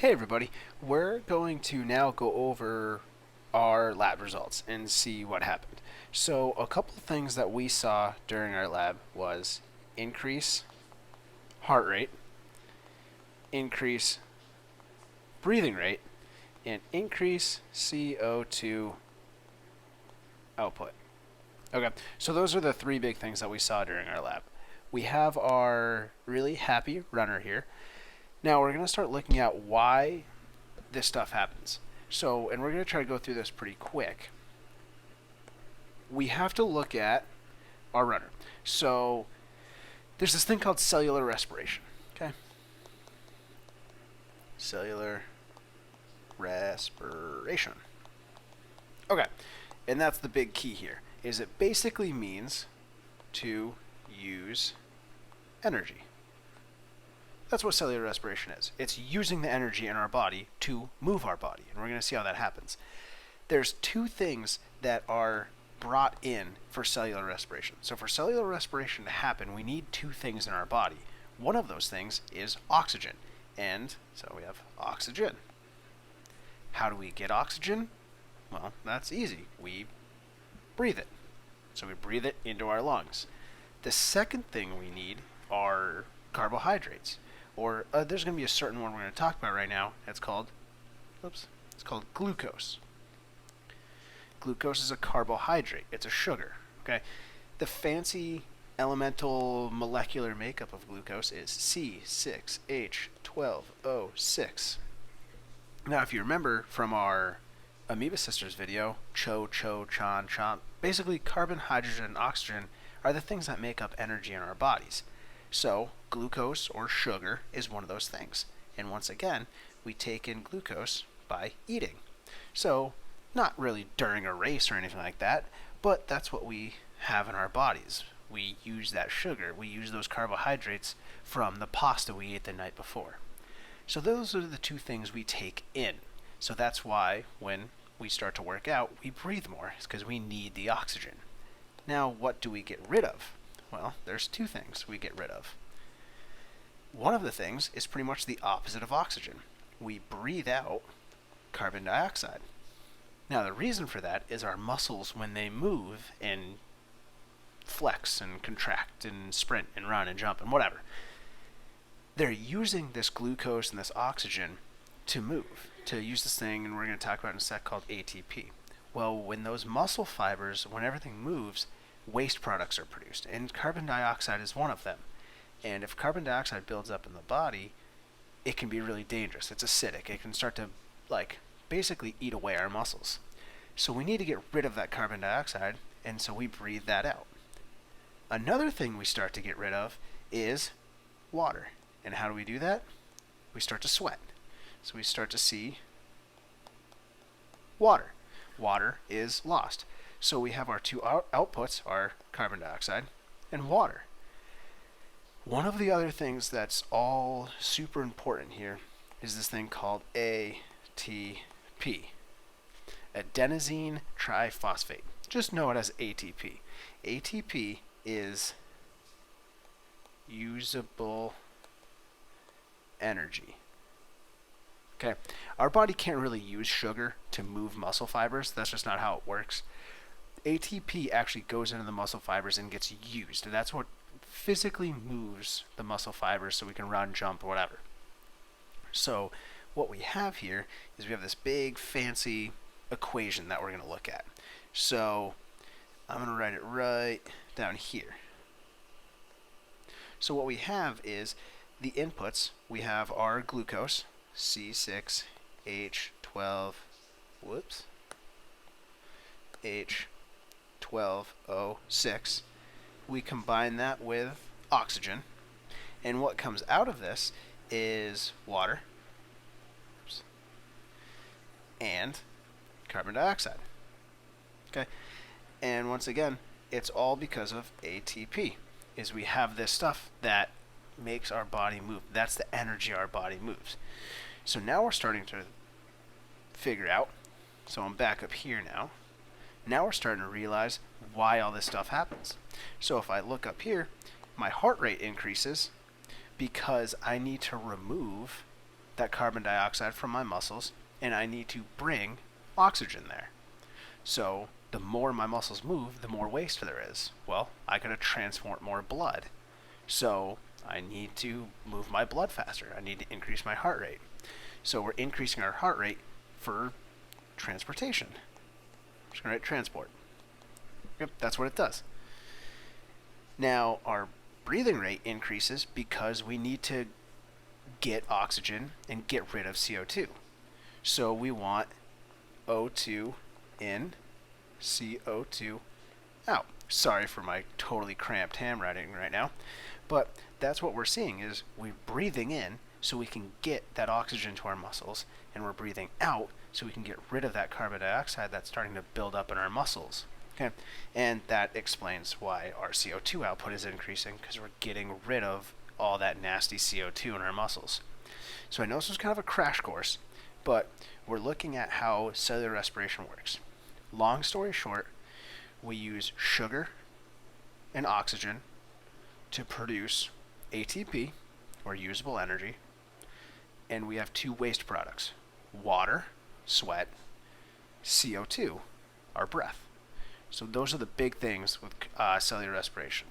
Hey everybody, we're going to now go over our lab results and see what happened. So a couple of things that we saw during our lab was increase heart rate, increase breathing rate, and increase CO2 output. Okay, so those are the three big things that we saw during our lab. We have our really happy runner here. Now we're going to start looking at why this stuff happens. So, and we're going to try to go through this pretty quick. We have to look at our runner. So, there's this thing called cellular respiration. Okay? Cellular respiration. Okay. And that's the big key here. Is it basically means to use energy. That's what cellular respiration is. It's using the energy in our body to move our body, and we're going to see how that happens. There's two things that are brought in for cellular respiration. So for cellular respiration to happen, we need two things in our body. One of those things is oxygen, and so we have oxygen. How do we get oxygen? Well, that's easy. We breathe it. So we breathe it into our lungs. The second thing we need are carbohydrates. Or there's going to be a certain one we're going to talk about right now. It's called glucose. Glucose is a carbohydrate. It's a sugar. Okay, the fancy elemental molecular makeup of glucose is C6H12O6. Now, if you remember from our Amoeba Sisters video, Cho, Chan, basically carbon, hydrogen, and oxygen are the things that make up energy in our bodies. So, glucose or sugar is one of those things. And once again, we take in glucose by eating. So, not really during a race or anything like that, but that's what we have in our bodies. We use that sugar, we use those carbohydrates from the pasta we ate the night before. So those are the two things we take in. So that's why when we start to work out, we breathe more. It's because we need the oxygen. Now, what do we get rid of? Well, there's two things we get rid of. One of the things is pretty much the opposite of oxygen. We breathe out carbon dioxide. Now, the reason for that is our muscles, when they move and flex and contract and sprint and run and jump and whatever, they're using this glucose and this oxygen to move, to use this thing, and we're going to talk about in a sec, called ATP. Well, when those muscle fibers, when everything moves, waste products are produced, and carbon dioxide is one of them. And if carbon dioxide builds up in the body, it can be really dangerous. It's acidic. It can start to, basically eat away our muscles. So we need to get rid of that carbon dioxide, and so we breathe that out. Another thing we start to get rid of is water. And how do we do that? We start to sweat. So we start to see water. Water is lost. So we have our two outputs are carbon dioxide and water. One of the other things that's all super important here is this thing called ATP, adenosine triphosphate. Just know it as ATP. ATP is usable energy. Okay, our body can't really use sugar to move muscle fibers. That's just not how it works. ATP actually goes into the muscle fibers and gets used, and that's what physically moves the muscle fibers so we can run, jump, or whatever. So what we have here is we have this big fancy equation that we're going to look at. So I'm going to write it right down here. So what we have is the inputs. We have our glucose, C6H12, H12O6. We combine that with oxygen, and what comes out of this is water and carbon dioxide. Okay, and once again, it's all because of ATP. Is we have this stuff that makes our body move. That's the energy our body moves. So now we're starting to figure out. So I'm back up here now. Now we're starting to realize why all this stuff happens. So if I look up here, my heart rate increases because I need to remove that carbon dioxide from my muscles, and I need to bring oxygen there. So the more my muscles move, the more waste there is. Well, I gotta transport more blood. So I need to move my blood faster. I need to increase my heart rate. So we're increasing our heart rate for transportation. I'm just gonna write transport. Yep, that's what it does. Now our breathing rate increases because we need to get oxygen and get rid of CO2. So we want O2 in, CO2 out. Sorry for my totally cramped handwriting right now, but that's what we're seeing is we're breathing in so we can get that oxygen to our muscles, and we're breathing out so we can get rid of that carbon dioxide that's starting to build up in our muscles. Okay, and that explains why our CO2 output is increasing, because we're getting rid of all that nasty CO2 in our muscles. So I know this was kind of a crash course, but we're looking at how cellular respiration works. Long story short, we use sugar and oxygen to produce ATP, or usable energy, and we have two waste products: water, sweat, CO2, our breath. So those are the big things with cellular respiration.